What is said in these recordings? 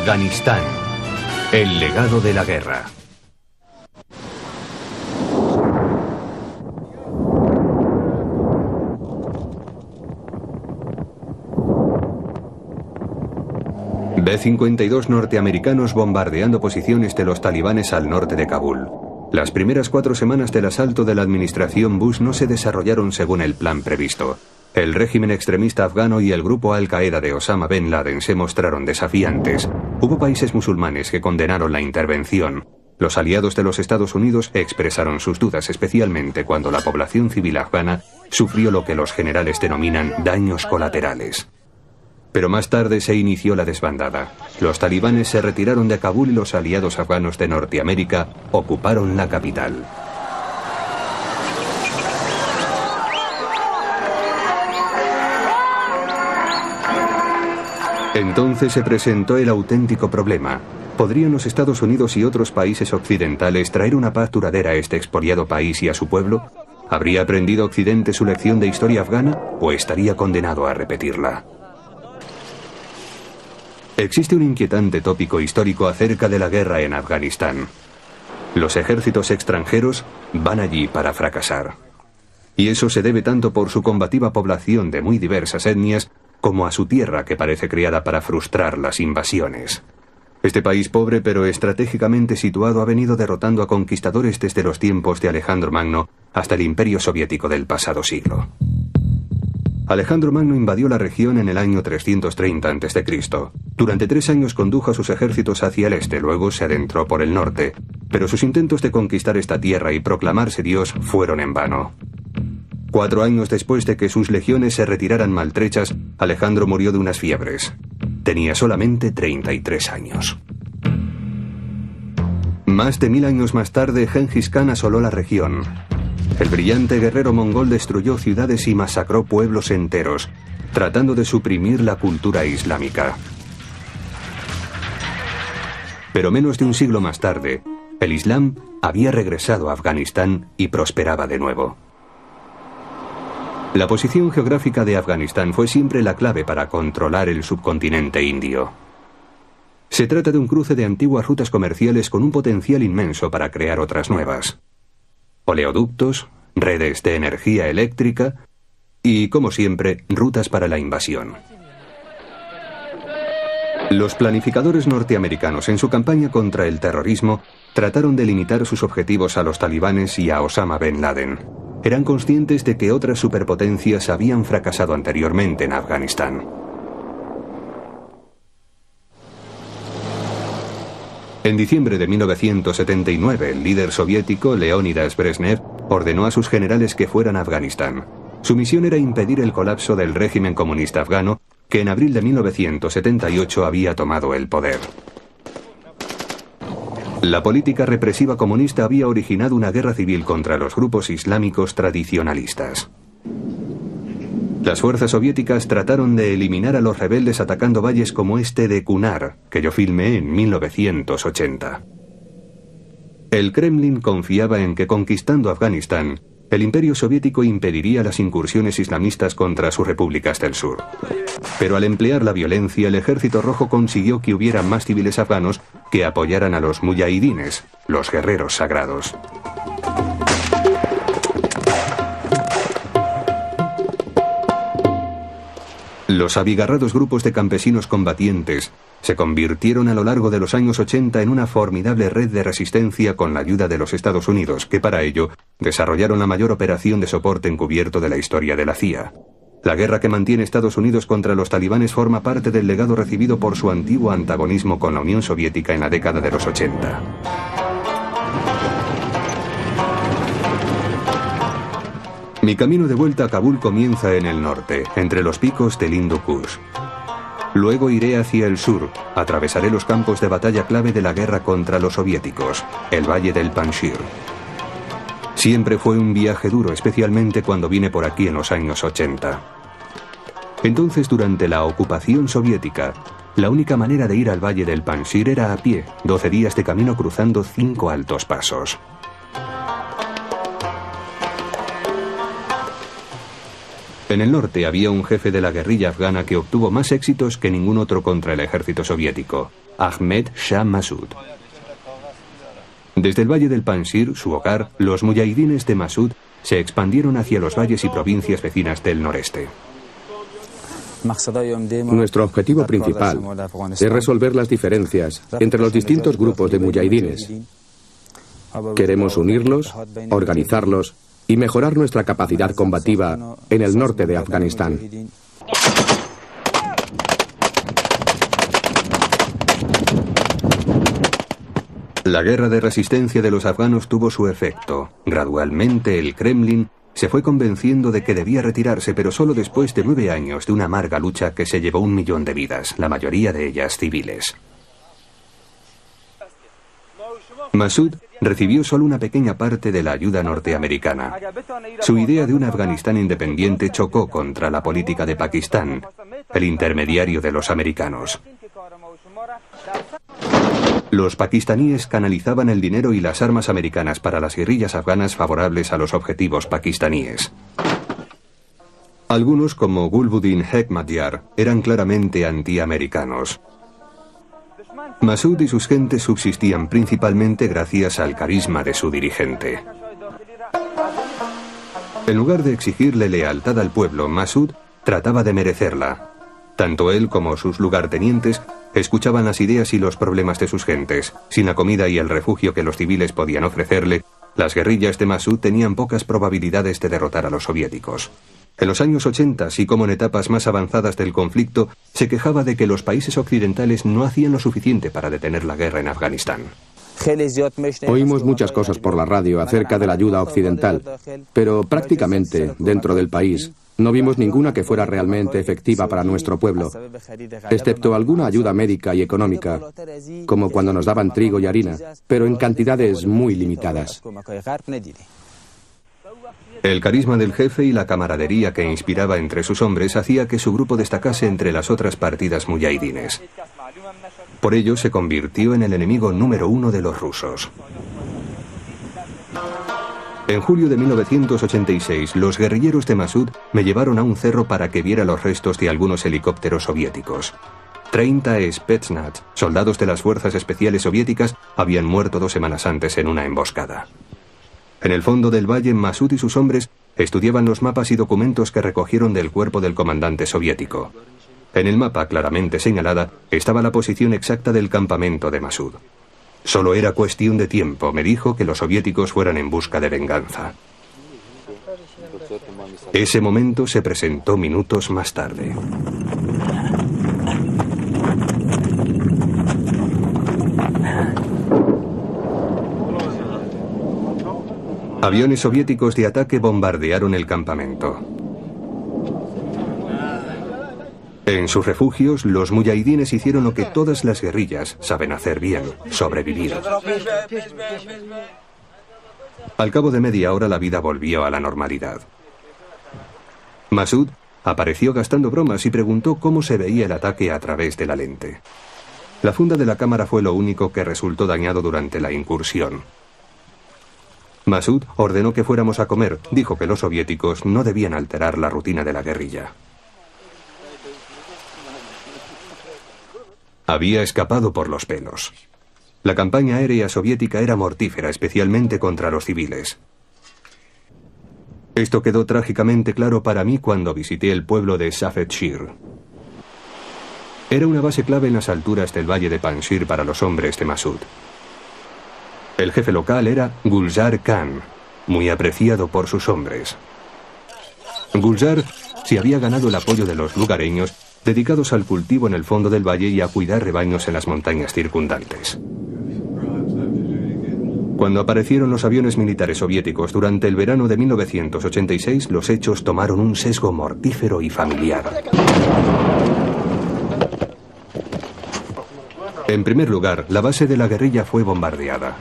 Afganistán. El legado de la guerra. B-52 norteamericanos bombardeando posiciones de los talibanes al norte de Kabul. Las primeras 4 semanas del asalto de la administración Bush no se desarrollaron según el plan previsto. El régimen extremista afgano y el grupo Al-Qaeda de Osama Bin Laden se mostraron desafiantes. Hubo países musulmanes que condenaron la intervención. Los aliados de los Estados Unidos expresaron sus dudas, especialmente cuando la población civil afgana sufrió lo que los generales denominan daños colaterales. Pero más tarde se inició la desbandada. Los talibanes se retiraron de Kabul y los aliados afganos de Norteamérica ocuparon la capital. Entonces se presentó el auténtico problema. ¿Podrían los Estados Unidos y otros países occidentales traer una paz duradera a este expoliado país y a su pueblo? ¿Habría aprendido Occidente su lección de historia afgana o estaría condenado a repetirla? Existe un inquietante tópico histórico acerca de la guerra en Afganistán. Los ejércitos extranjeros van allí para fracasar. Y eso se debe tanto por su combativa población de muy diversas etnias como a su tierra que parece creada para frustrar las invasiones. Este país pobre pero estratégicamente situado ha venido derrotando a conquistadores desde los tiempos de Alejandro Magno hasta el Imperio Soviético del pasado siglo. Alejandro Magno invadió la región en el año 330 a.C. Durante 3 años condujo a sus ejércitos hacia el este, luego se adentró por el norte. Pero sus intentos de conquistar esta tierra y proclamarse Dios fueron en vano. 4 años después de que sus legiones se retiraran maltrechas, Alejandro murió de unas fiebres. Tenía solamente 33 años. Más de 1000 años más tarde, Gengis Khan asoló la región. El brillante guerrero mongol destruyó ciudades y masacró pueblos enteros, tratando de suprimir la cultura islámica. Pero menos de un siglo más tarde, el Islam había regresado a Afganistán y prosperaba de nuevo. La posición geográfica de Afganistán fue siempre la clave para controlar el subcontinente indio. Se trata de un cruce de antiguas rutas comerciales con un potencial inmenso para crear otras nuevas. Oleoductos, redes de energía eléctrica y, como siempre, rutas para la invasión. Los planificadores norteamericanos en su campaña contra el terrorismo trataron de limitar sus objetivos a los talibanes y a Osama Bin Laden. Eran conscientes de que otras superpotencias habían fracasado anteriormente en Afganistán. En diciembre de 1979, el líder soviético Leónidas Brezhnev ordenó a sus generales que fueran a Afganistán. Su misión era impedir el colapso del régimen comunista afgano, que en abril de 1978 había tomado el poder. La política represiva comunista había originado una guerra civil contra los grupos islámicos tradicionalistas. Las fuerzas soviéticas trataron de eliminar a los rebeldes atacando valles como este de Kunar, que yo filmé en 1980. El Kremlin confiaba en que conquistando Afganistán, el Imperio Soviético impediría las incursiones islamistas contra sus repúblicas del sur. Pero al emplear la violencia, el Ejército Rojo consiguió que hubiera más civiles afganos que apoyaran a los muyahidines, los guerreros sagrados. Los abigarrados grupos de campesinos combatientes se convirtieron a lo largo de los años 80 en una formidable red de resistencia con la ayuda de los Estados Unidos, que para ello desarrollaron la mayor operación de soporte encubierto de la historia de la CIA. La guerra que mantiene Estados Unidos contra los talibanes forma parte del legado recibido por su antiguo antagonismo con la Unión Soviética en la década de los 80. Mi camino de vuelta a Kabul comienza en el norte, entre los picos del Hindu Kush. Luego iré hacia el sur, atravesaré los campos de batalla clave de la guerra contra los soviéticos, el valle del Panjshir. Siempre fue un viaje duro, especialmente cuando vine por aquí en los años 80. Entonces, durante la ocupación soviética, la única manera de ir al valle del Panjshir era a pie, 12 días de camino cruzando 5 altos pasos. En el norte había un jefe de la guerrilla afgana que obtuvo más éxitos que ningún otro contra el ejército soviético, Ahmed Shah Massoud. Desde el valle del Panjshir, su hogar, los muyahidines de Massoud se expandieron hacia los valles y provincias vecinas del noreste. Nuestro objetivo principal es resolver las diferencias entre los distintos grupos de muyahidines. Queremos unirlos, organizarlos y mejorar nuestra capacidad combativa en el norte de Afganistán. La guerra de resistencia de los afganos tuvo su efecto. Gradualmente el Kremlin se fue convenciendo de que debía retirarse, pero solo después de 9 años de una amarga lucha que se llevó 1 millón de vidas, la mayoría de ellas civiles. Massoud recibió solo una pequeña parte de la ayuda norteamericana. Su idea de un Afganistán independiente chocó contra la política de Pakistán, el intermediario de los americanos. Los pakistaníes canalizaban el dinero y las armas americanas para las guerrillas afganas favorables a los objetivos pakistaníes. Algunos, como Gulbuddin Hekmatyar, eran claramente antiamericanos. Massoud y sus gentes subsistían principalmente gracias al carisma de su dirigente. En lugar de exigirle lealtad al pueblo, Massoud trataba de merecerla. Tanto él como sus lugartenientes escuchaban las ideas y los problemas de sus gentes. Sin la comida y el refugio que los civiles podían ofrecerle, las guerrillas de Massoud tenían pocas probabilidades de derrotar a los soviéticos. En los años 80, así como en etapas más avanzadas del conflicto, se quejaba de que los países occidentales no hacían lo suficiente para detener la guerra en Afganistán. Oímos muchas cosas por la radio acerca de la ayuda occidental, pero prácticamente, dentro del país, no vimos ninguna que fuera realmente efectiva para nuestro pueblo, excepto alguna ayuda médica y económica, como cuando nos daban trigo y harina, pero en cantidades muy limitadas. El carisma del jefe y la camaradería que inspiraba entre sus hombres hacía que su grupo destacase entre las otras partidas muyahidines. Por ello se convirtió en el enemigo número 1 de los rusos. En julio de 1986, los guerrilleros de Massoud me llevaron a un cerro para que viera los restos de algunos helicópteros soviéticos. 30 Spetsnaz, soldados de las fuerzas especiales soviéticas, habían muerto 2 semanas antes en una emboscada. En el fondo del valle, Massoud y sus hombres estudiaban los mapas y documentos que recogieron del cuerpo del comandante soviético. En el mapa, claramente señalada, estaba la posición exacta del campamento de Massoud. Solo era cuestión de tiempo, me dijo, que los soviéticos fueran en busca de venganza. Ese momento se presentó minutos más tarde. Aviones soviéticos de ataque bombardearon el campamento. En sus refugios, los muyahidines hicieron lo que todas las guerrillas saben hacer bien: sobrevivir. Al cabo de media hora la vida volvió a la normalidad. Massoud apareció gastando bromas y preguntó cómo se veía el ataque a través de la lente. La funda de la cámara fue lo único que resultó dañado durante la incursión. Massoud ordenó que fuéramos a comer. Dijo que los soviéticos no debían alterar la rutina de la guerrilla. Había escapado por los pelos. La campaña aérea soviética era mortífera, especialmente contra los civiles. Esto quedó trágicamente claro para mí cuando visité el pueblo de Safedshir. Era una base clave en las alturas del valle de Panjshir para los hombres de Massoud. El jefe local era Gulzar Khan, muy apreciado por sus hombres. Gulzar se había ganado el apoyo de los lugareños, dedicados al cultivo en el fondo del valle y a cuidar rebaños en las montañas circundantes. Cuando aparecieron los aviones militares soviéticos durante el verano de 1986, los hechos tomaron un sesgo mortífero y familiar. En primer lugar, la base de la guerrilla fue bombardeada.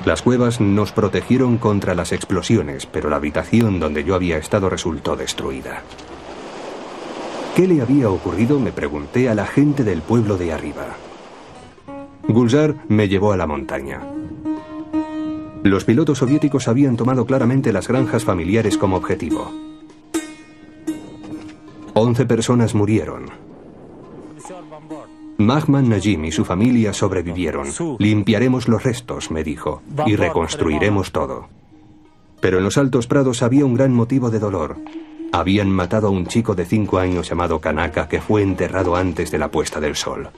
Las cuevas nos protegieron contra las explosiones, pero la habitación donde yo había estado resultó destruida. ¿Qué le había ocurrido?, me pregunté a la gente del pueblo de arriba. Gulzar me llevó a la montaña. Los pilotos soviéticos habían tomado claramente las granjas familiares como objetivo. 11 personas murieron. Mahman Najim y su familia sobrevivieron. Limpiaremos los restos, me dijo, y reconstruiremos todo. Pero en los Altos Prados había un gran motivo de dolor. Habían matado a un chico de 5 años llamado Kanaka que fue enterrado antes de la puesta del sol.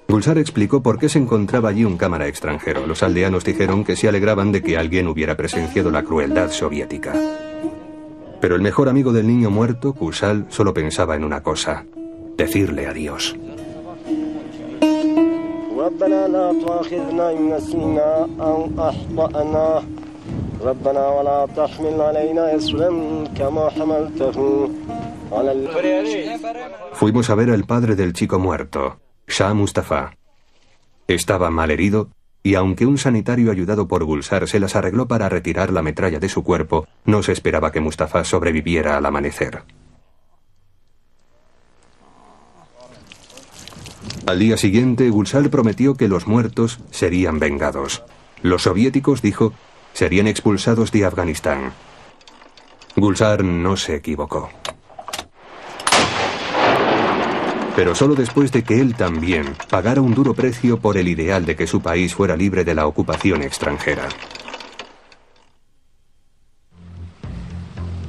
Gulzar explicó por qué se encontraba allí un cámara extranjero. Los aldeanos dijeron que se alegraban de que alguien hubiera presenciado la crueldad soviética. Pero el mejor amigo del niño muerto, Kusal, solo pensaba en una cosa: decirle adiós. Fuimos a ver al padre del chico muerto, Shah Mustafa. Estaba malherido y aunque un sanitario ayudado por Gulzar se las arregló para retirar la metralla de su cuerpo, no se esperaba que Mustafa sobreviviera al amanecer. Al día siguiente, Gulzar prometió que los muertos serían vengados. Los soviéticos, dijo, serían expulsados de Afganistán. Gulzar no se equivocó. Pero solo después de que él también pagara un duro precio por el ideal de que su país fuera libre de la ocupación extranjera.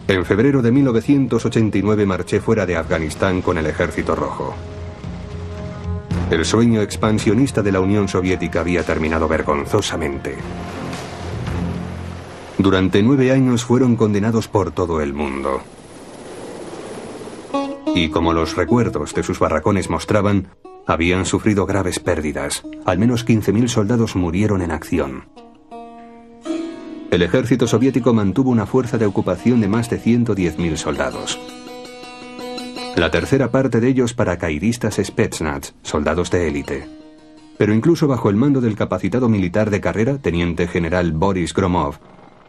En febrero de 1989 marché fuera de Afganistán con el Ejército Rojo. El sueño expansionista de la Unión Soviética había terminado vergonzosamente. Durante 9 años fueron condenados por todo el mundo. Y como los recuerdos de sus barracones mostraban, habían sufrido graves pérdidas. Al menos 15.000 soldados murieron en acción. El ejército soviético mantuvo una fuerza de ocupación de más de 110.000 soldados. La tercera parte de ellos paracaidistas Spetsnaz, soldados de élite. Pero incluso bajo el mando del capacitado militar de carrera, teniente general Boris Gromov,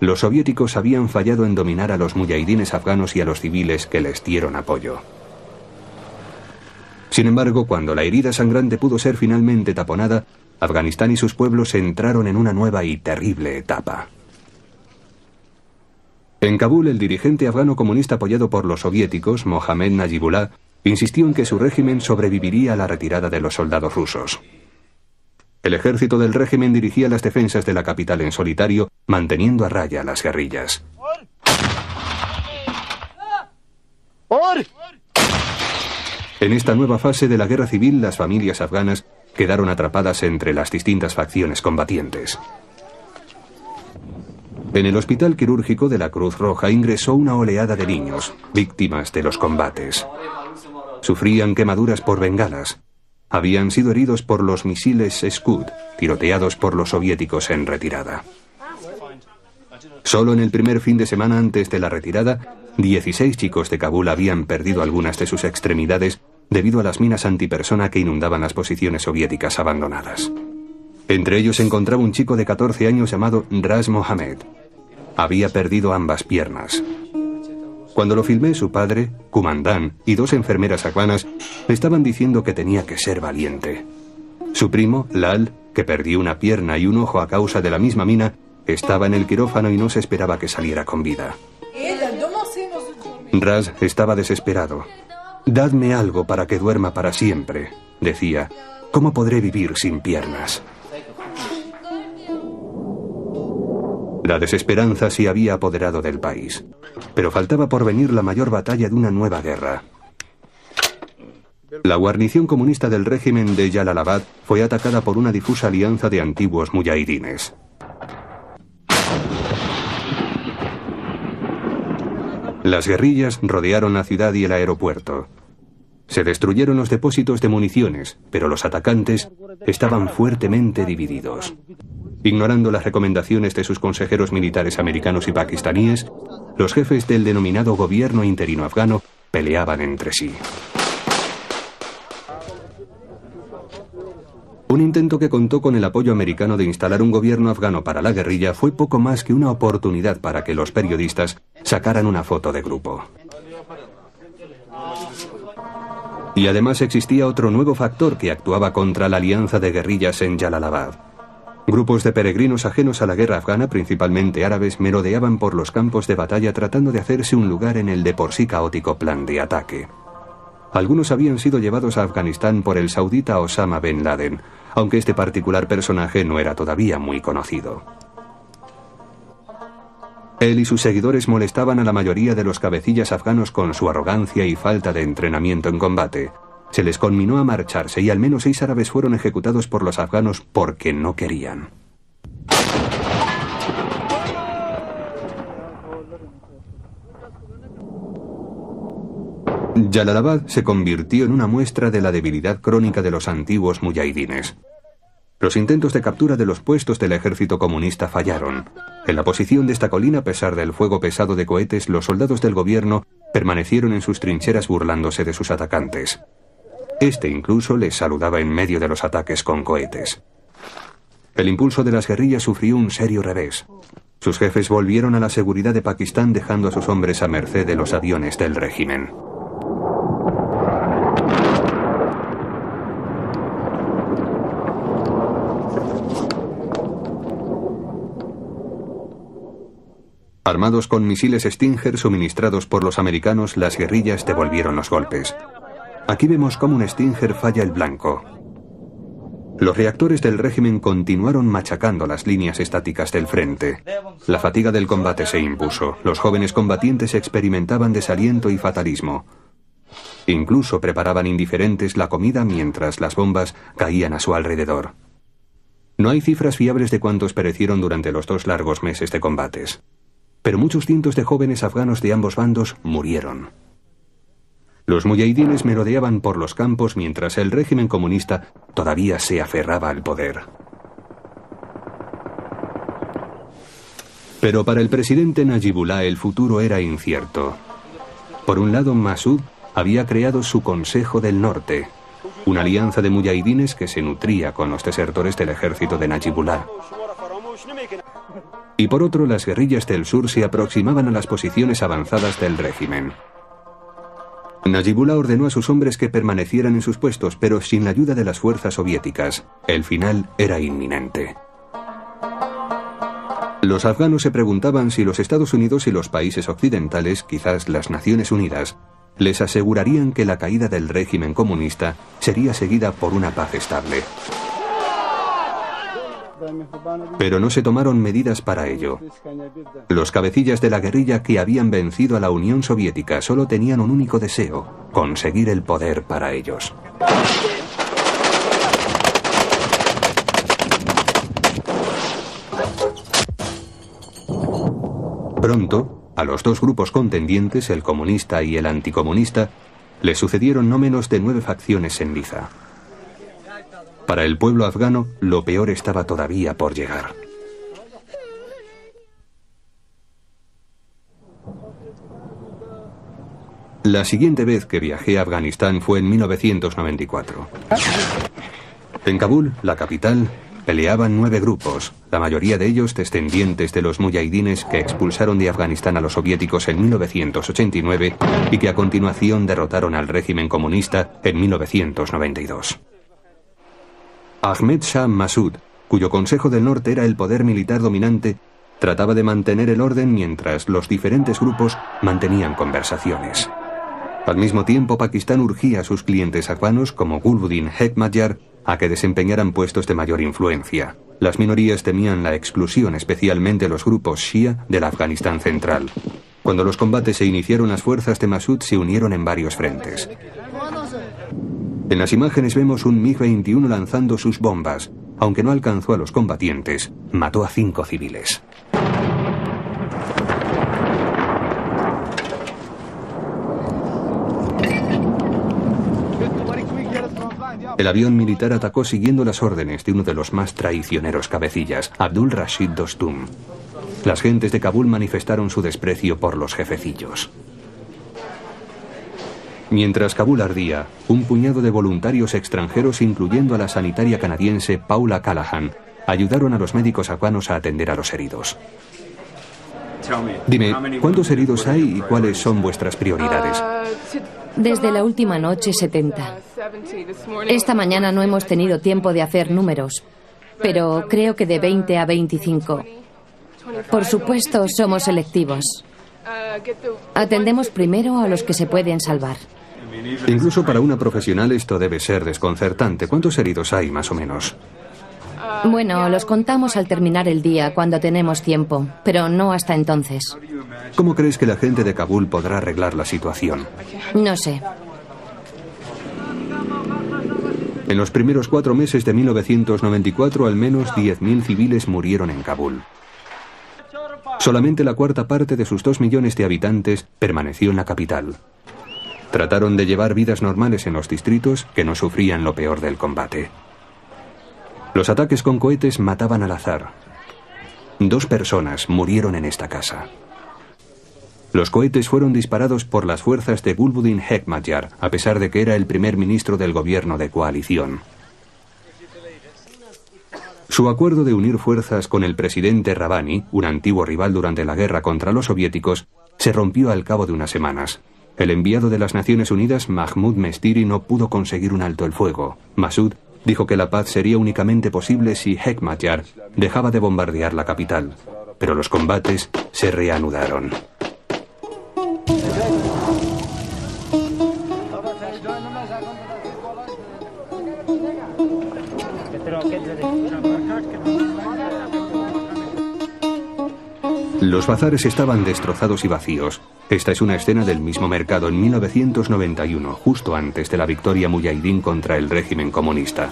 los soviéticos habían fallado en dominar a los muyahidines afganos y a los civiles que les dieron apoyo. Sin embargo, cuando la herida sangrante pudo ser finalmente taponada, Afganistán y sus pueblos entraron en una nueva y terrible etapa. En Kabul, el dirigente afgano comunista apoyado por los soviéticos, Mohammad Najibullah, insistió en que su régimen sobreviviría a la retirada de los soldados rusos. El ejército del régimen dirigía las defensas de la capital en solitario, manteniendo a raya las guerrillas. En esta nueva fase de la guerra civil, las familias afganas quedaron atrapadas entre las distintas facciones combatientes. En el hospital quirúrgico de la Cruz Roja ingresó una oleada de niños, víctimas de los combates. Sufrían quemaduras por bengalas. Habían sido heridos por los misiles Scud, tiroteados por los soviéticos en retirada. Solo en el primer fin de semana antes de la retirada, 16 chicos de Kabul habían perdido algunas de sus extremidades debido a las minas antipersona que inundaban las posiciones soviéticas abandonadas. Entre ellos se encontraba un chico de 14 años llamado Raz Mohammed. Había perdido ambas piernas. Cuando lo filmé, su padre, Kumandan y 2 enfermeras afganas le estaban diciendo que tenía que ser valiente. Su primo, Lal, que perdió una pierna y un ojo a causa de la misma mina, estaba en el quirófano y no se esperaba que saliera con vida. Raz estaba desesperado. «Dadme algo para que duerma para siempre», decía. «¿Cómo podré vivir sin piernas?». La desesperanza se había apoderado del país, pero faltaba por venir la mayor batalla de una nueva guerra. La guarnición comunista del régimen de Jalalabad fue atacada por una difusa alianza de antiguos muyahidines. Las guerrillas rodearon la ciudad y el aeropuerto. Se destruyeron los depósitos de municiones, pero los atacantes estaban fuertemente divididos. Ignorando las recomendaciones de sus consejeros militares americanos y pakistaníes, los jefes del denominado gobierno interino afgano peleaban entre sí. Un intento que contó con el apoyo americano de instalar un gobierno afgano para la guerrilla fue poco más que una oportunidad para que los periodistas sacaran una foto de grupo. Y además existía otro nuevo factor que actuaba contra la alianza de guerrillas en Jalalabad. Grupos de peregrinos ajenos a la guerra afgana, principalmente árabes, merodeaban por los campos de batalla tratando de hacerse un lugar en el de por sí caótico plan de ataque. Algunos habían sido llevados a Afganistán por el saudita Osama bin Laden, aunque este particular personaje no era todavía muy conocido. Él y sus seguidores molestaban a la mayoría de los cabecillas afganos con su arrogancia y falta de entrenamiento en combate. Se les conminó a marcharse y al menos 6 árabes fueron ejecutados por los afganos porque no querían. Jalalabad se convirtió en una muestra de la debilidad crónica de los antiguos muyahidines. Los intentos de captura de los puestos del ejército comunista fallaron. En la posición de esta colina, a pesar del fuego pesado de cohetes, los soldados del gobierno permanecieron en sus trincheras burlándose de sus atacantes. Este incluso les saludaba en medio de los ataques con cohetes. El impulso de las guerrillas sufrió un serio revés. Sus jefes volvieron a la seguridad de Pakistán dejando a sus hombres a merced de los aviones del régimen. Armados con misiles Stinger suministrados por los americanos, las guerrillas devolvieron los golpes. Aquí vemos cómo un Stinger falla el blanco. Los reactores del régimen continuaron machacando las líneas estáticas del frente. La fatiga del combate se impuso. Los jóvenes combatientes experimentaban desaliento y fatalismo. Incluso preparaban indiferentes la comida mientras las bombas caían a su alrededor. No hay cifras fiables de cuántos perecieron durante los 2 largos meses de combates. Pero muchos cientos de jóvenes afganos de ambos bandos murieron. Los muyahidines merodeaban por los campos mientras el régimen comunista todavía se aferraba al poder. Pero para el presidente Najibullah el futuro era incierto. Por un lado, Massoud había creado su Consejo del Norte, una alianza de muyahidines que se nutría con los desertores del ejército de Najibullah. Y por otro, las guerrillas del sur se aproximaban a las posiciones avanzadas del régimen. Najibullah ordenó a sus hombres que permanecieran en sus puestos, pero sin la ayuda de las fuerzas soviéticas. El final era inminente. Los afganos se preguntaban si los Estados Unidos y los países occidentales, quizás las Naciones Unidas, les asegurarían que la caída del régimen comunista sería seguida por una paz estable. Pero no se tomaron medidas para ello. Los cabecillas de la guerrilla que habían vencido a la Unión Soviética solo tenían un único deseo: conseguir el poder para ellos. Pronto, a los 2 grupos contendientes, el comunista y el anticomunista, les sucedieron no menos de 9 facciones en liza. Para el pueblo afgano, lo peor estaba todavía por llegar. La siguiente vez que viajé a Afganistán fue en 1994. En Kabul, la capital, peleaban 9 grupos, la mayoría de ellos descendientes de los muyahidines que expulsaron de Afganistán a los soviéticos en 1989 y que a continuación derrotaron al régimen comunista en 1992. Ahmed Shah Massoud, cuyo Consejo del Norte era el poder militar dominante, trataba de mantener el orden mientras los diferentes grupos mantenían conversaciones. Al mismo tiempo, Pakistán urgía a sus clientes afganos, como Gulbuddin Hekmatyar, a que desempeñaran puestos de mayor influencia. Las minorías temían la exclusión, especialmente los grupos shia del Afganistán central. Cuando los combates se iniciaron, las fuerzas de Massoud se unieron en varios frentes. En las imágenes vemos un MiG-21 lanzando sus bombas. Aunque no alcanzó a los combatientes, mató a 5 civiles. El avión militar atacó siguiendo las órdenes de uno de los más traicioneros cabecillas, Abdul Rashid Dostum. Las gentes de Kabul manifestaron su desprecio por los jefecillos. Mientras Kabul ardía, un puñado de voluntarios extranjeros, incluyendo a la sanitaria canadiense Paula Callahan, ayudaron a los médicos afganos a atender a los heridos. Dime, ¿cuántos heridos hay y cuáles son vuestras prioridades? Desde la última noche, 70. Esta mañana no hemos tenido tiempo de hacer números, pero creo que de 20 a 25. Por supuesto, somos selectivos. Atendemos primero a los que se pueden salvar. Incluso para una profesional esto debe ser desconcertante. ¿Cuántos heridos hay, más o menos? Bueno, los contamos al terminar el día, cuando tenemos tiempo, pero no hasta entonces. ¿Cómo crees que la gente de Kabul podrá arreglar la situación? No sé. En los primeros 4 meses de 1994, al menos 10.000 civiles murieron en Kabul. Solamente la cuarta parte de sus 2 millones de habitantes permaneció en la capital. Trataron de llevar vidas normales en los distritos que no sufrían lo peor del combate. Los ataques con cohetes mataban al azar. 2 personas murieron en esta casa. Los cohetes fueron disparados por las fuerzas de Gulbuddin Hekmatyar, a pesar de que era el primer ministro del gobierno de coalición. Su acuerdo de unir fuerzas con el presidente Rabbani, un antiguo rival durante la guerra contra los soviéticos, se rompió al cabo de unas semanas. El enviado de las Naciones Unidas, Mahmoud Mestiri, no pudo conseguir un alto el fuego. Massoud dijo que la paz sería únicamente posible si Hekmatyar dejaba de bombardear la capital. Pero los combates se reanudaron. Los bazares estaban destrozados y vacíos. Esta es una escena del mismo mercado en 1991, justo antes de la victoria mujahidín contra el régimen comunista.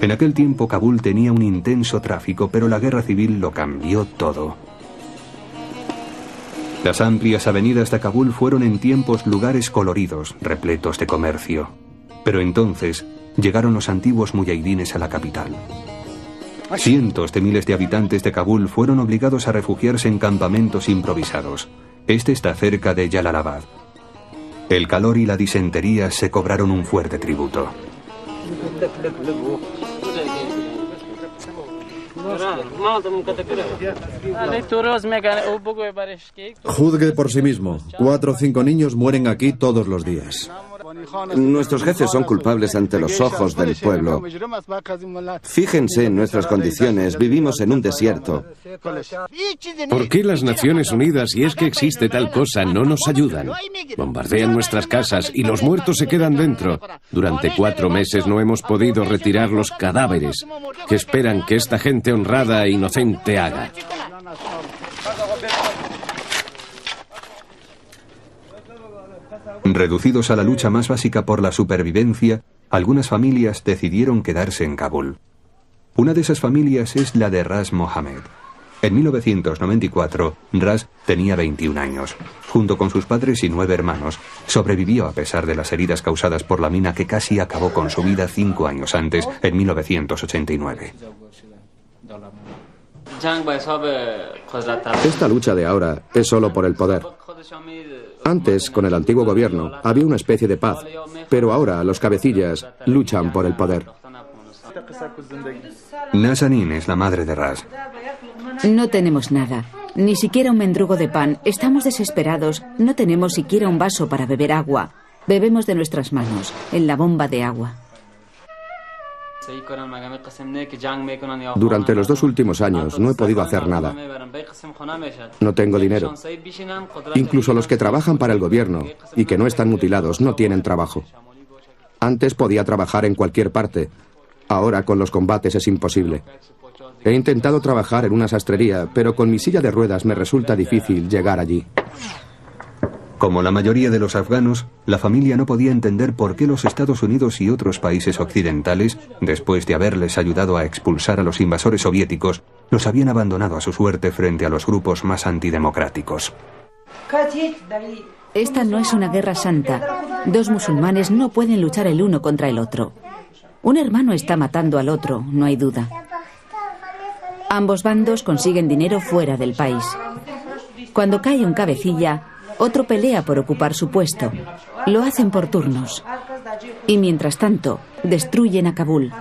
En aquel tiempo Kabul tenía un intenso tráfico, pero la guerra civil lo cambió todo. Las amplias avenidas de Kabul fueron en tiempos lugares coloridos, repletos de comercio. Pero entonces llegaron los antiguos mujahidines a la capital. Cientos de miles de habitantes de Kabul fueron obligados a refugiarse en campamentos improvisados. Este está cerca de Jalalabad. El calor y la disentería se cobraron un fuerte tributo. Juzgue por sí mismo. 4 o 5 niños mueren aquí todos los días. Nuestros jefes son culpables ante los ojos del pueblo. Fíjense en nuestras condiciones, vivimos en un desierto. ¿Por qué las Naciones Unidas, si es que existe tal cosa, no nos ayudan? Bombardean nuestras casas y los muertos se quedan dentro. Durante 4 meses no hemos podido retirar los cadáveres. ¿Qué esperan que esta gente honrada e inocente haga? Reducidos a la lucha más básica por la supervivencia, algunas familias decidieron quedarse en Kabul. Una de esas familias es la de Ras Mohammed. En 1994, Ras tenía 21 años. Junto con sus padres y 9 hermanos, sobrevivió a pesar de las heridas causadas por la mina que casi acabó con su vida 5 años antes, en 1989. Esta lucha de ahora es solo por el poder. Antes, con el antiguo gobierno, había una especie de paz, pero ahora los cabecillas luchan por el poder. Nazanin es la madre de Ras. No tenemos nada, ni siquiera un mendrugo de pan. Estamos desesperados, no tenemos siquiera un vaso para beber agua. Bebemos de nuestras manos, en la bomba de agua. Durante los 2 últimos años no he podido hacer nada. No tengo dinero. Incluso los que trabajan para el gobierno y que no están mutilados no tienen trabajo. Antes podía trabajar en cualquier parte. Ahora con los combates es imposible. He intentado trabajar en una sastrería, pero con mi silla de ruedas me resulta difícil llegar allí. Como la mayoría de los afganos, la familia no podía entender por qué los Estados Unidos y otros países occidentales, después de haberles ayudado a expulsar a los invasores soviéticos, los habían abandonado a su suerte frente a los grupos más antidemocráticos. Esta no es una guerra santa. 2 musulmanes no pueden luchar el uno contra el otro. Un hermano está matando al otro, no hay duda. Ambos bandos consiguen dinero fuera del país. Cuando cae un cabecilla, otro pelea por ocupar su puesto. Lo hacen por turnos. Y mientras tanto, destruyen a Kabul.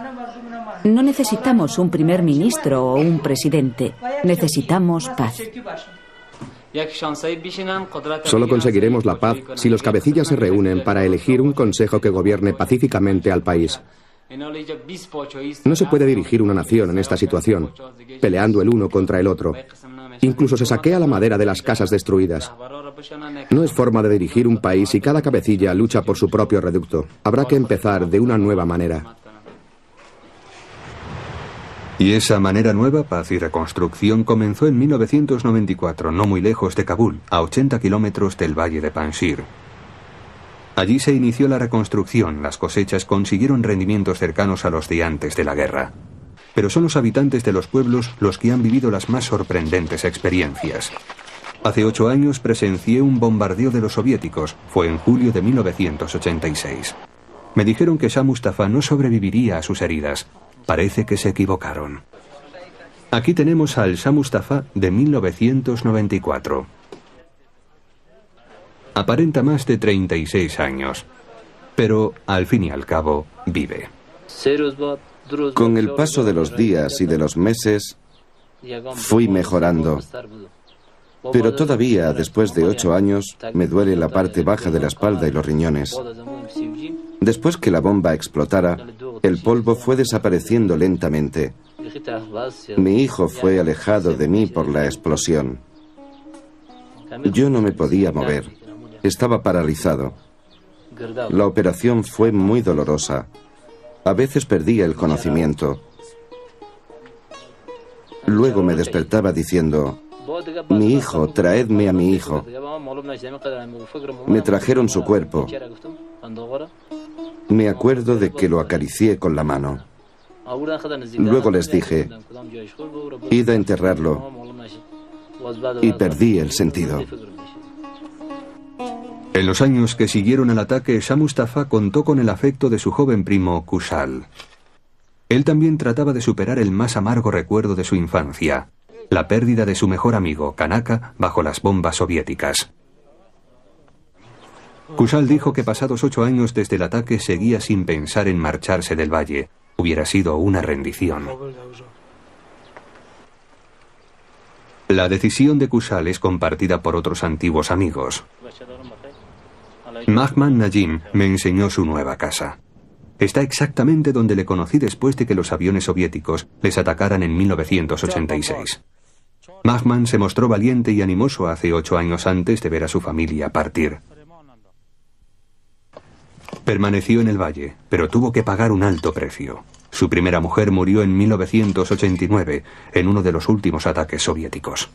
No necesitamos un primer ministro o un presidente. Necesitamos paz. Solo conseguiremos la paz si los cabecillas se reúnen para elegir un consejo que gobierne pacíficamente al país. No se puede dirigir una nación en esta situación, peleando el uno contra el otro. Incluso se saquea la madera de las casas destruidas. No es forma de dirigir un país y cada cabecilla lucha por su propio reducto. Habrá que empezar de una nueva manera. Y esa manera nueva, paz y reconstrucción, comenzó en 1994, no muy lejos de Kabul, a 80 kilómetros del valle de Panjshir. Allí se inició la reconstrucción, las cosechas consiguieron rendimientos cercanos a los de antes de la guerra. Pero son los habitantes de los pueblos los que han vivido las más sorprendentes experiencias. Hace 8 años presencié un bombardeo de los soviéticos, fue en julio de 1986. Me dijeron que Shah Mustafa no sobreviviría a sus heridas. Parece que se equivocaron. Aquí tenemos al Shah Mustafa de 1994. Aparenta más de 36 años, pero al fin y al cabo vive. Con el paso de los días y de los meses, fui mejorando. Pero todavía, después de 8 años, me duele la parte baja de la espalda y los riñones. Después que la bomba explotara, el polvo fue desapareciendo lentamente. Mi hijo fue alejado de mí por la explosión. Yo no me podía mover. Estaba paralizado. La operación fue muy dolorosa. A veces perdía el conocimiento. Luego me despertaba diciendo: mi hijo, traedme a mi hijo. Me trajeron su cuerpo. Me acuerdo de que lo acaricié con la mano. Luego les dije: id a enterrarlo. Y perdí el sentido. En los años que siguieron al ataque, Shah Mustafa contó con el afecto de su joven primo Kushal. Él también trataba de superar el más amargo recuerdo de su infancia, la pérdida de su mejor amigo, Kanaka, bajo las bombas soviéticas. Kushal dijo que pasados 8 años desde el ataque seguía sin pensar en marcharse del valle. Hubiera sido una rendición. La decisión de Kushal es compartida por otros antiguos amigos. Mahman Najim me enseñó su nueva casa. Está exactamente donde le conocí después de que los aviones soviéticos les atacaran en 1986. Mahman se mostró valiente y animoso hace 8 años antes de ver a su familia partir. Permaneció en el valle, pero tuvo que pagar un alto precio. Su primera mujer murió en 1989, en uno de los últimos ataques soviéticos.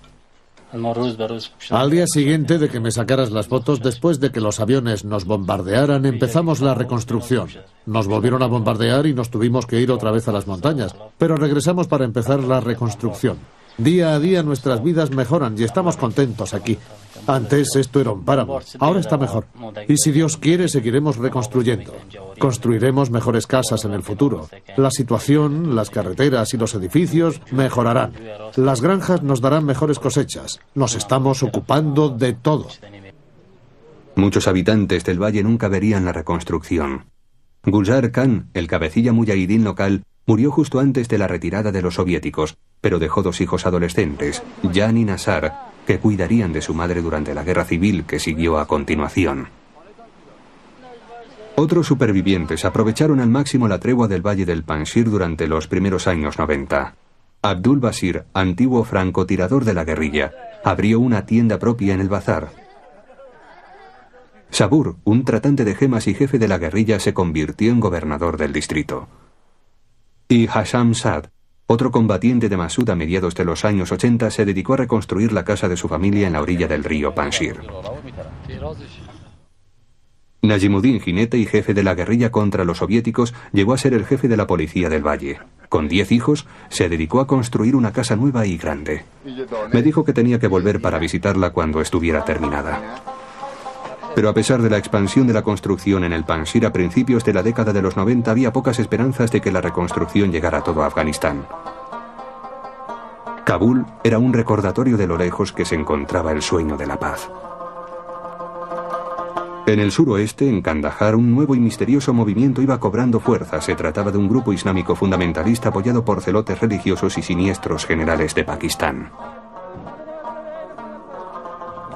Al día siguiente de que me sacaras las fotos, después de que los aviones nos bombardearan, empezamos la reconstrucción. Nos volvieron a bombardear y nos tuvimos que ir otra vez a las montañas, pero regresamos para empezar la reconstrucción. Día a día nuestras vidas mejoran y estamos contentos aquí. Antes esto era un páramo, ahora está mejor. Y si Dios quiere, seguiremos reconstruyendo. Construiremos mejores casas en el futuro. La situación, las carreteras y los edificios mejorarán. Las granjas nos darán mejores cosechas. Nos estamos ocupando de todo. Muchos habitantes del valle nunca verían la reconstrucción. Gulzar Khan, el cabecilla muyahidín local, murió justo antes de la retirada de los soviéticos, pero dejó 2 hijos adolescentes, Jan y Nasar, que cuidarían de su madre durante la guerra civil que siguió a continuación. Otros supervivientes aprovecharon al máximo la tregua del valle del Panjshir durante los primeros años 90. Abdul Basir, antiguo francotirador de la guerrilla, abrió una tienda propia en el bazar. Sabur, un tratante de gemas y jefe de la guerrilla, se convirtió en gobernador del distrito. Y Hasham Saad, otro combatiente de Masud a mediados de los años 80, se dedicó a reconstruir la casa de su familia en la orilla del río Panjshir. Najimuddin, jinete y jefe de la guerrilla contra los soviéticos, llegó a ser el jefe de la policía del valle. Con 10 hijos, se dedicó a construir una casa nueva y grande. Me dijo que tenía que volver para visitarla cuando estuviera terminada. Pero a pesar de la expansión de la construcción en el Panjshir a principios de la década de los 90, había pocas esperanzas de que la reconstrucción llegara a todo Afganistán. Kabul era un recordatorio de lo lejos que se encontraba el sueño de la paz. En el suroeste, en Kandahar, un nuevo y misterioso movimiento iba cobrando fuerza. Se trataba de un grupo islámico fundamentalista apoyado por celotes religiosos y siniestros generales de Pakistán.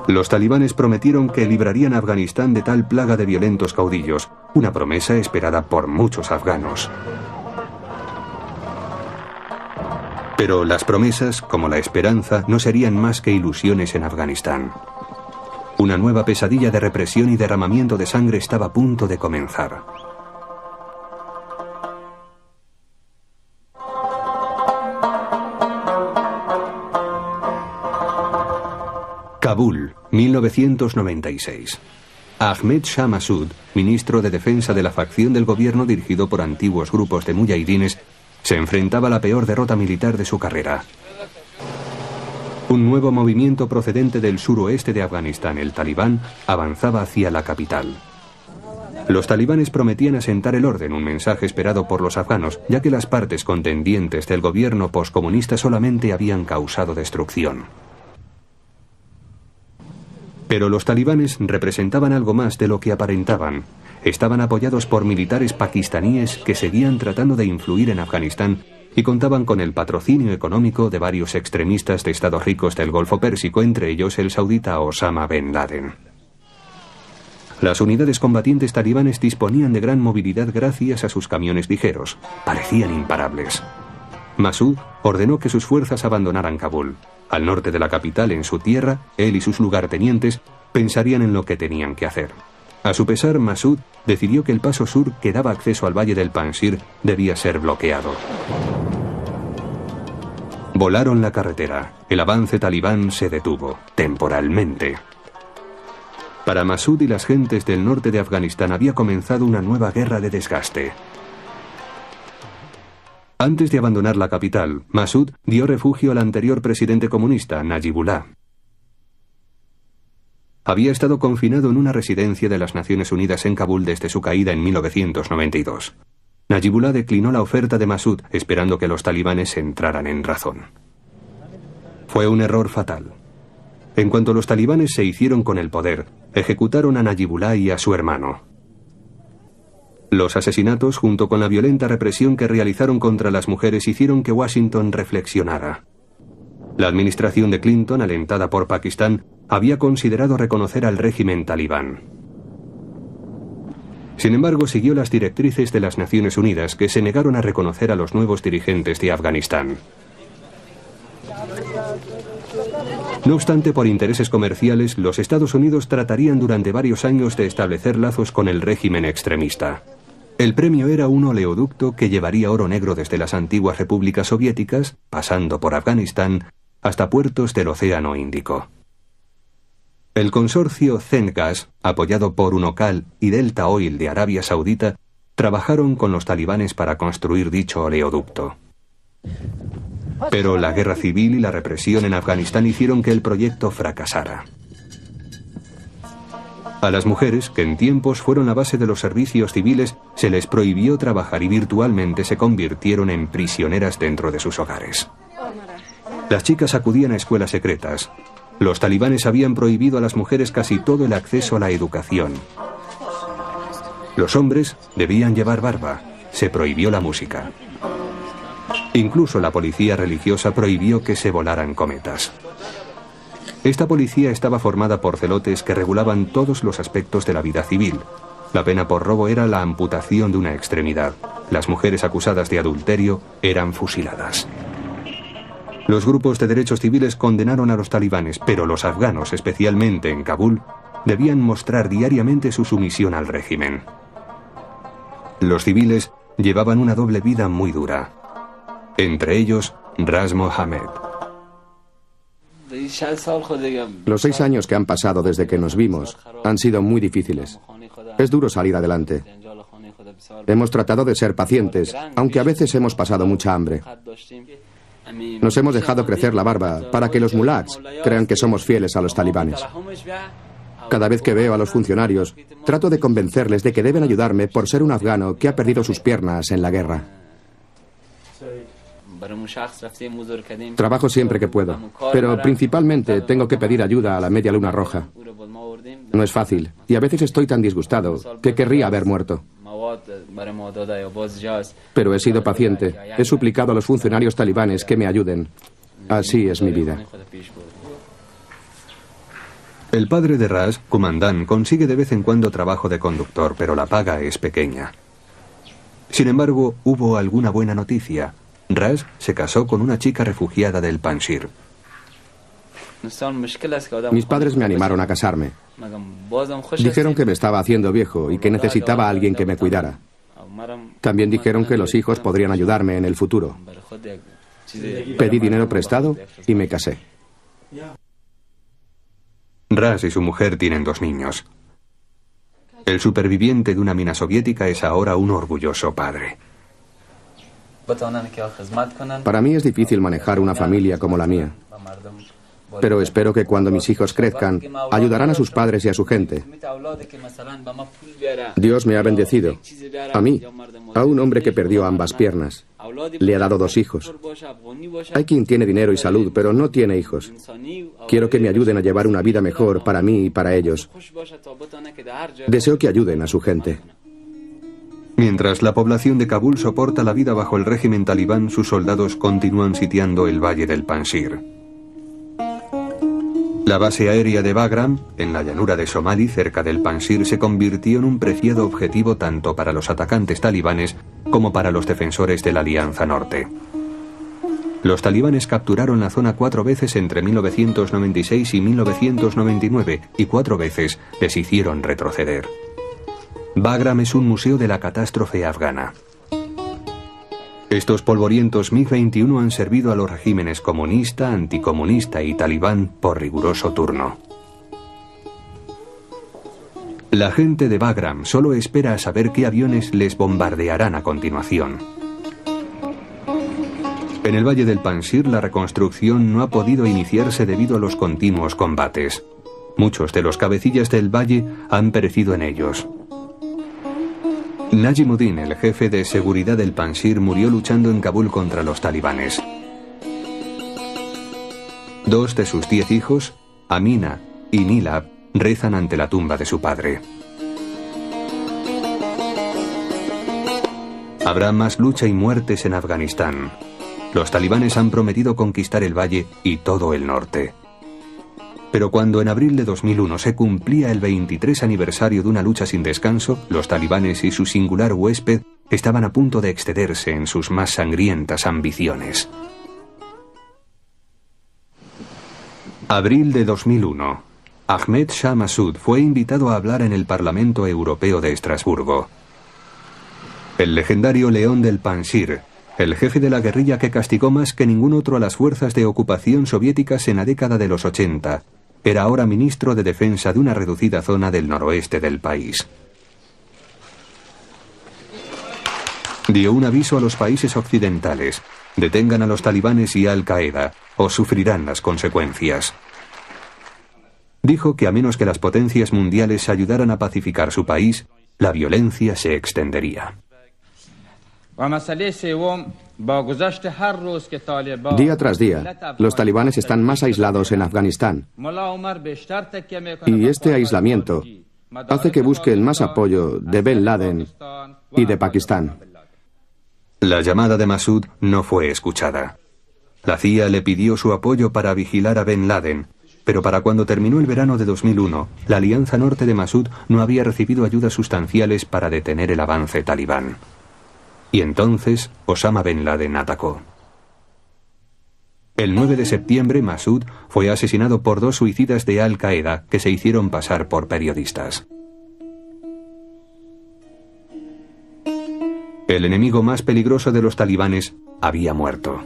Los talibanes prometieron que librarían a Afganistán de tal plaga de violentos caudillos, una promesa esperada por muchos afganos. Pero las promesas, como la esperanza, no serían más que ilusiones en Afganistán. Una nueva pesadilla de represión y derramamiento de sangre estaba a punto de comenzar. Kabul, 1996. Ahmed Shah Massoud, ministro de Defensa de la facción del gobierno dirigido por antiguos grupos de muyahidines, se enfrentaba a la peor derrota militar de su carrera. Un nuevo movimiento procedente del suroeste de Afganistán, el Talibán, avanzaba hacia la capital. Los talibanes prometían asentar el orden, un mensaje esperado por los afganos, ya que las partes contendientes del gobierno poscomunista solamente habían causado destrucción. Pero los talibanes representaban algo más de lo que aparentaban. Estaban apoyados por militares pakistaníes que seguían tratando de influir en Afganistán y contaban con el patrocinio económico de varios extremistas de estados ricos del Golfo Pérsico, entre ellos el saudita Osama bin Laden. Las unidades combatientes talibanes disponían de gran movilidad gracias a sus camiones ligeros. Parecían imparables. Massoud ordenó que sus fuerzas abandonaran Kabul. Al norte de la capital, en su tierra, él y sus lugartenientes pensarían en lo que tenían que hacer. A su pesar, Massoud decidió que el paso sur que daba acceso al valle del Panjshir debía ser bloqueado. Volaron la carretera. El avance talibán se detuvo, temporalmente. Para Massoud y las gentes del norte de Afganistán había comenzado una nueva guerra de desgaste. Antes de abandonar la capital, Massoud dio refugio al anterior presidente comunista, Najibullah. Había estado confinado en una residencia de las Naciones Unidas en Kabul desde su caída en 1992. Najibullah declinó la oferta de Massoud, esperando que los talibanes entraran en razón. Fue un error fatal. En cuanto los talibanes se hicieron con el poder, ejecutaron a Najibullah y a su hermano. Los asesinatos, junto con la violenta represión que realizaron contra las mujeres, hicieron que Washington reflexionara. La administración de Clinton, alentada por Pakistán, había considerado reconocer al régimen talibán. Sin embargo, siguió las directrices de las Naciones Unidas, que se negaron a reconocer a los nuevos dirigentes de Afganistán. No obstante, por intereses comerciales, los Estados Unidos tratarían durante varios años de establecer lazos con el régimen extremista. El premio era un oleoducto que llevaría oro negro desde las antiguas repúblicas soviéticas, pasando por Afganistán, hasta puertos del Océano Índico. El consorcio Zengas, apoyado por Unocal y Delta Oil de Arabia Saudita, trabajaron con los talibanes para construir dicho oleoducto. Pero la guerra civil y la represión en Afganistán hicieron que el proyecto fracasara. A las mujeres, que en tiempos fueron la base de los servicios civiles, se les prohibió trabajar y virtualmente se convirtieron en prisioneras dentro de sus hogares. Las chicas acudían a escuelas secretas. Los talibanes habían prohibido a las mujeres casi todo el acceso a la educación. Los hombres debían llevar barba. Se prohibió la música. Incluso la policía religiosa prohibió que se volaran cometas. Esta policía estaba formada por celotes que regulaban todos los aspectos de la vida civil. La pena por robo era la amputación de una extremidad. Las mujeres acusadas de adulterio eran fusiladas. Los grupos de derechos civiles condenaron a los talibanes, pero los afganos, especialmente en Kabul, debían mostrar diariamente su sumisión al régimen. Los civiles llevaban una doble vida muy dura. Entre ellos, Ras Mohammed. Los 6 años que han pasado desde que nos vimos han sido muy difíciles. Es duro salir adelante. Hemos tratado de ser pacientes, aunque a veces hemos pasado mucha hambre. Nos hemos dejado crecer la barba para que los mulaks crean que somos fieles a los talibanes. Cada vez que veo a los funcionarios, trato de convencerles de que deben ayudarme por ser un afgano que ha perdido sus piernas en la guerra. Trabajo siempre que puedo, pero principalmente tengo que pedir ayuda a la Media Luna Roja. No es fácil, y a veces estoy tan disgustado que querría haber muerto. Pero he sido paciente, he suplicado a los funcionarios talibanes que me ayuden. Así es mi vida. El padre de Ras, Kumandan, consigue de vez en cuando trabajo de conductor, pero la paga es pequeña. Sin embargo, hubo alguna buena noticia. Ras se casó con una chica refugiada del Panjshir. Mis padres me animaron a casarme. Dijeron que me estaba haciendo viejo y que necesitaba a alguien que me cuidara. También dijeron que los hijos podrían ayudarme en el futuro. Pedí dinero prestado y me casé. Ras y su mujer tienen 2 niños. El superviviente de una mina soviética es ahora un orgulloso padre. Para mí es difícil manejar una familia como la mía. Pero espero que cuando mis hijos crezcan, ayudarán a sus padres y a su gente. Dios me ha bendecido. A mí, a un hombre que perdió ambas piernas. Le ha dado 2 hijos. Hay quien tiene dinero y salud, pero no tiene hijos. Quiero que me ayuden a llevar una vida mejor para mí y para ellos. Deseo que ayuden a su gente. Mientras la población de Kabul soporta la vida bajo el régimen talibán, sus soldados continúan sitiando el valle del Panjshir. La base aérea de Bagram, en la llanura de Somali, cerca del Panjshir, se convirtió en un preciado objetivo tanto para los atacantes talibanes como para los defensores de la Alianza Norte. Los talibanes capturaron la zona 4 veces entre 1996 y 1999 y 4 veces les hicieron retroceder. Bagram es un museo de la catástrofe afgana. Estos polvorientos MiG-21 han servido a los regímenes comunista, anticomunista y talibán por riguroso turno. La gente de Bagram solo espera a saber qué aviones les bombardearán a continuación. En el valle del Panjshir la reconstrucción no ha podido iniciarse debido a los continuos combates. Muchos de los cabecillas del valle han perecido en ellos. Najimuddin, el jefe de seguridad del Panjshir, murió luchando en Kabul contra los talibanes. 2 de sus 10 hijos, Amina y Nilab, rezan ante la tumba de su padre. Habrá más lucha y muertes en Afganistán. Los talibanes han prometido conquistar el valle y todo el norte. Pero cuando en abril de 2001 se cumplía el 23 aniversario de una lucha sin descanso, los talibanes y su singular huésped estaban a punto de excederse en sus más sangrientas ambiciones. Abril de 2001. Ahmed Shah Massoud fue invitado a hablar en el Parlamento Europeo de Estrasburgo. El legendario León del Panjshir, el jefe de la guerrilla que castigó más que ningún otro a las fuerzas de ocupación soviéticas en la década de los 80, era ahora ministro de defensa de una reducida zona del noroeste del país. Dio un aviso a los países occidentales: detengan a los talibanes y a Al-Qaeda, o sufrirán las consecuencias. Dijo que a menos que las potencias mundiales ayudaran a pacificar su país, la violencia se extendería. Día tras día, los talibanes están más aislados en Afganistán. Y este aislamiento hace que busquen más apoyo de Ben Laden y de Pakistán. La llamada de Massoud no fue escuchada. La CIA le pidió su apoyo para vigilar a Ben Laden, pero para cuando terminó el verano de 2001, la Alianza Norte de Massoud no había recibido ayudas sustanciales para detener el avance talibán. Y entonces Osama Ben Laden atacó. El 9 de septiembre, Massoud fue asesinado por 2 suicidas de Al-Qaeda que se hicieron pasar por periodistas. El enemigo más peligroso de los talibanes había muerto.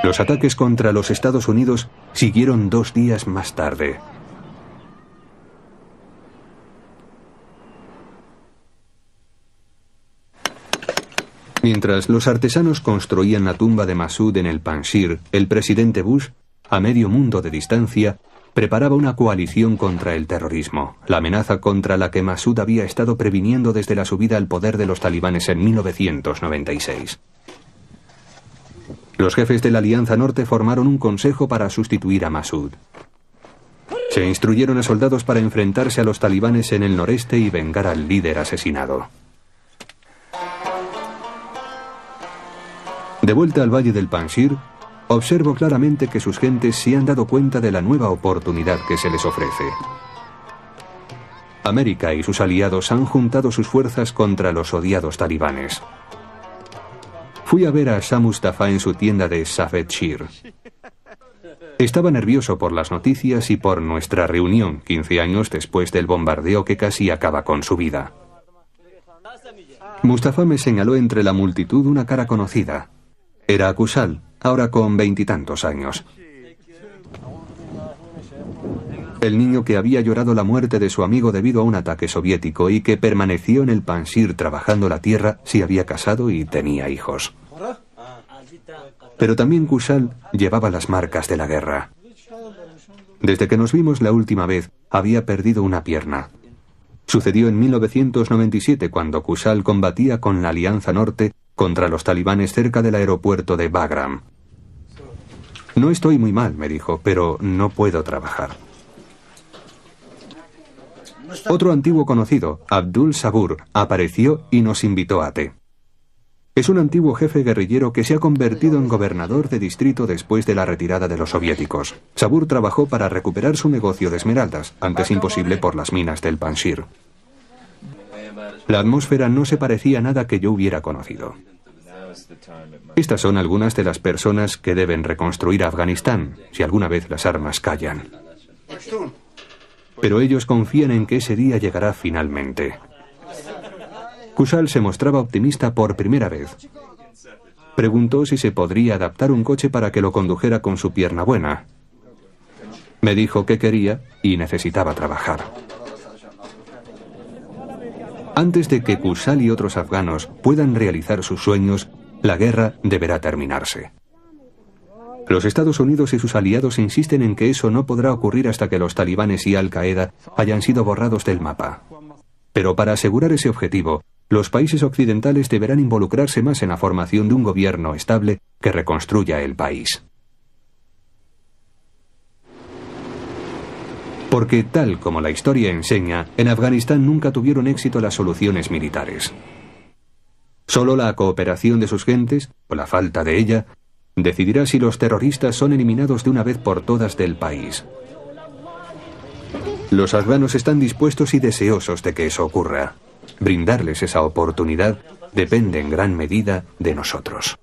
Los ataques contra los Estados Unidos siguieron 2 días más tarde. Mientras los artesanos construían la tumba de Massoud en el Panjshir, el presidente Bush, a medio mundo de distancia, preparaba una coalición contra el terrorismo, la amenaza contra la que Massoud había estado previniendo desde la subida al poder de los talibanes en 1996. Los jefes de la Alianza Norte formaron un consejo para sustituir a Massoud. Se instruyeron a soldados para enfrentarse a los talibanes en el noreste y vengar al líder asesinado. De vuelta al valle del Panjshir, observo claramente que sus gentes se han dado cuenta de la nueva oportunidad que se les ofrece. América y sus aliados han juntado sus fuerzas contra los odiados talibanes. Fui a ver a Shah Mustafa en su tienda de Safed Shir. Estaba nervioso por las noticias y por nuestra reunión 15 años después del bombardeo que casi acaba con su vida. Mustafa me señaló entre la multitud una cara conocida. Era Kushal, ahora con 20 y tantos años. El niño que había llorado la muerte de su amigo debido a un ataque soviético y que permaneció en el Panjshir trabajando la tierra si había casado y tenía hijos. Pero también Kushal llevaba las marcas de la guerra. Desde que nos vimos la última vez, había perdido una pierna. Sucedió en 1997 cuando Kushal combatía con la Alianza Norte contra los talibanes cerca del aeropuerto de Bagram. No estoy muy mal, me dijo, pero no puedo trabajar. Otro antiguo conocido, Abdul Sabur, apareció y nos invitó a té. Es un antiguo jefe guerrillero que se ha convertido en gobernador de distrito después de la retirada de los soviéticos. Sabur trabajó para recuperar su negocio de esmeraldas, antes imposible por las minas del Panjshir. La atmósfera no se parecía a nada que yo hubiera conocido. Estas son algunas de las personas que deben reconstruir Afganistán, si alguna vez las armas callan. Pero ellos confían en que ese día llegará finalmente. Kushal se mostraba optimista por primera vez. Preguntó si se podría adaptar un coche para que lo condujera con su pierna buena. Me dijo que quería y necesitaba trabajar. Antes de que Kushal y otros afganos puedan realizar sus sueños, la guerra deberá terminarse. Los Estados Unidos y sus aliados insisten en que eso no podrá ocurrir hasta que los talibanes y Al-Qaeda hayan sido borrados del mapa. Pero para asegurar ese objetivo, los países occidentales deberán involucrarse más en la formación de un gobierno estable que reconstruya el país. Porque, tal como la historia enseña, en Afganistán nunca tuvieron éxito las soluciones militares. Solo la cooperación de sus gentes, o la falta de ella, decidirá si los terroristas son eliminados de una vez por todas del país. Los afganos están dispuestos y deseosos de que eso ocurra. Brindarles esa oportunidad depende en gran medida de nosotros.